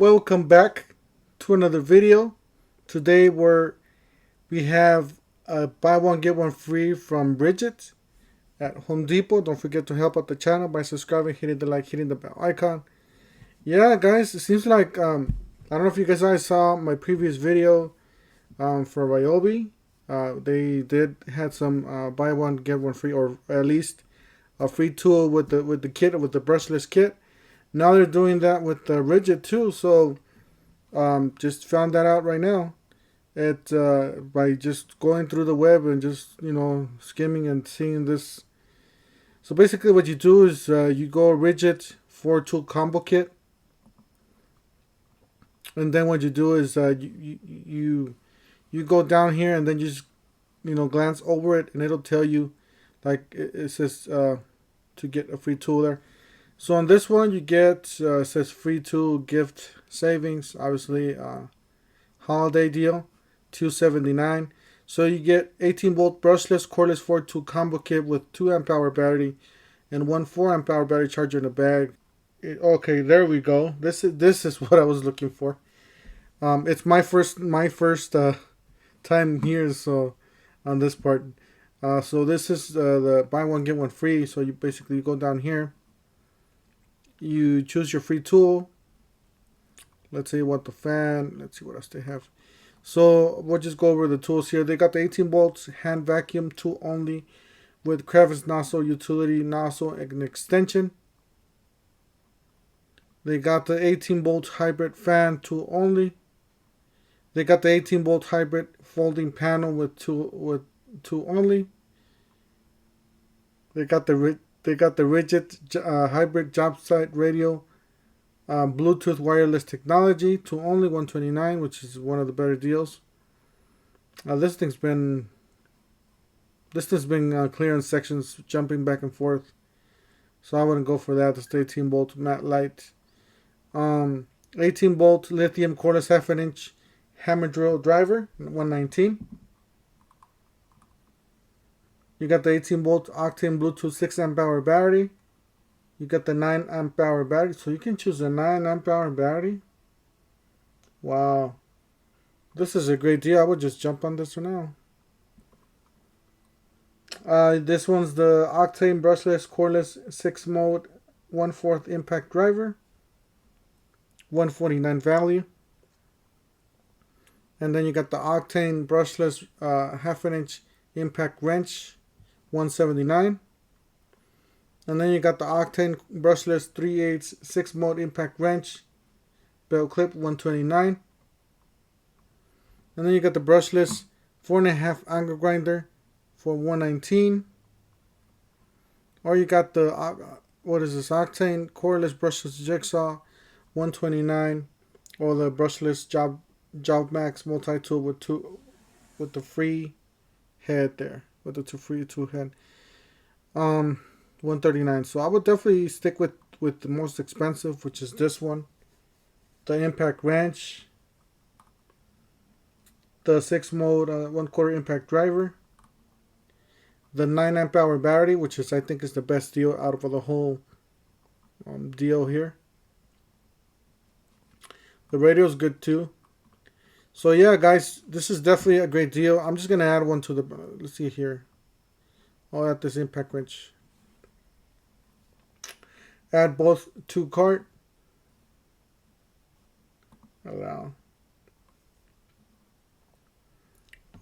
Welcome back to another video. Today we have a buy one get one free from Ridgid at Home Depot. Don't forget to help out the channel by subscribing, hitting the like, hitting the bell icon. Yeah, guys, it seems like I don't know if you guys saw my previous video for Joby. They had some buy one get one free, or at least a free tool with the kit, with the brushless kit. Now they're doing that with the Ridgid too. So just found that out right now. By just going through the web and just skimming and seeing this. So basically, what you do is you go Ridgid 4-tool combo kit, and then what you do is you go down here and then you just glance over it, and it'll tell you, like it says to get a free tool there. So on this one you get it says free tool gift savings, obviously holiday deal, $2.79. So you get 18-volt brushless cordless 4-tool combo kit with 2 amp hour battery and one 4 amp hour battery charger in a bag. Okay, there we go. This is what I was looking for. It's my first time here, so on this part. So this is the buy one get one free. So you basically go down here, you choose your free tool. Let's say you want the fan. Let's see what else they have. So we'll just go over the tools here. They got the 18 volts hand vacuum tool only with crevice nozzle, utility nozzle, and an extension. They got the 18 volt hybrid fan tool only. They got the 18 volt hybrid folding panel with tool only. They got the Ridgid hybrid job site radio Bluetooth wireless technology to only $129, which is one of the better deals. This thing's been clearance sections, jumping back and forth, so I wouldn't go for that. It's the 18 volt matte light, 18 volt lithium cordless 1/2 inch hammer drill driver, $119. You got the 18 volt octane Bluetooth 6 amp hour battery. You got the 9 amp hour battery, so you can choose a 9 amp hour battery. Wow, this is a great deal. I would just jump on this one now. This one's the octane brushless cordless 6 mode 1/4 impact driver, $149 value. And then you got the octane brushless 1/2 inch impact wrench, $179. And then you got the octane brushless 3/8 6 mode impact wrench belt clip, $129. And then you got the brushless 4.5 angle grinder for $119. Or you got the octane cordless brushless jigsaw, $129. Or the brushless Job Max multi tool with the free head there, with the free tool head, $139. So I would definitely stick with the most expensive, which is this one, the impact wrench, the 6 mode 1/4 impact driver, the 9 amp hour battery, which I think is the best deal out of the whole deal here. The radio is good too. So yeah, guys, this is definitely a great deal. I'm just gonna add one to the. Let's see here. I'll add this impact wrench. Add both to cart. Allow.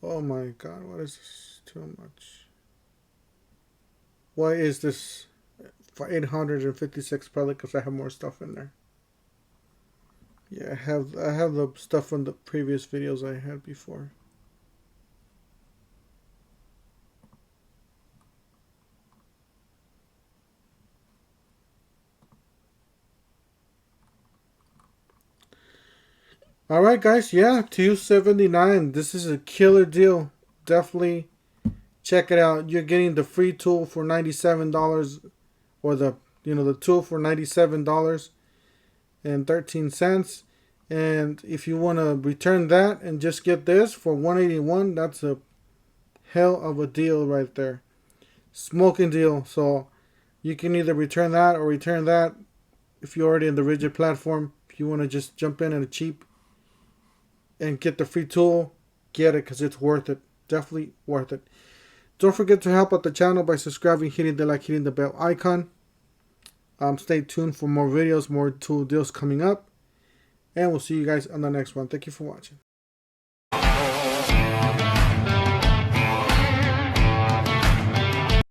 Oh my God, what is this? Too much. Why is this for 856? Probably because I have more stuff in there. Yeah, I have the stuff from the previous videos I had before. Alright guys, yeah, $279. This is a killer deal. Definitely check it out. You're getting the free tool for $97, or the tool for $97.13. And if you want to return that and just get this for $181, that's a hell of a deal right there. Smoking deal. So you can either return that or return that if you're already in the Ridgid platform. If you want to just jump in at a cheap and get the free tool, get it, because it's worth it. Definitely worth it. Don't forget to help out the channel by subscribing, hitting the like, hitting the bell icon. Stay tuned for more videos, more tool deals coming up. And we'll see you guys on the next one. Thank you for watching.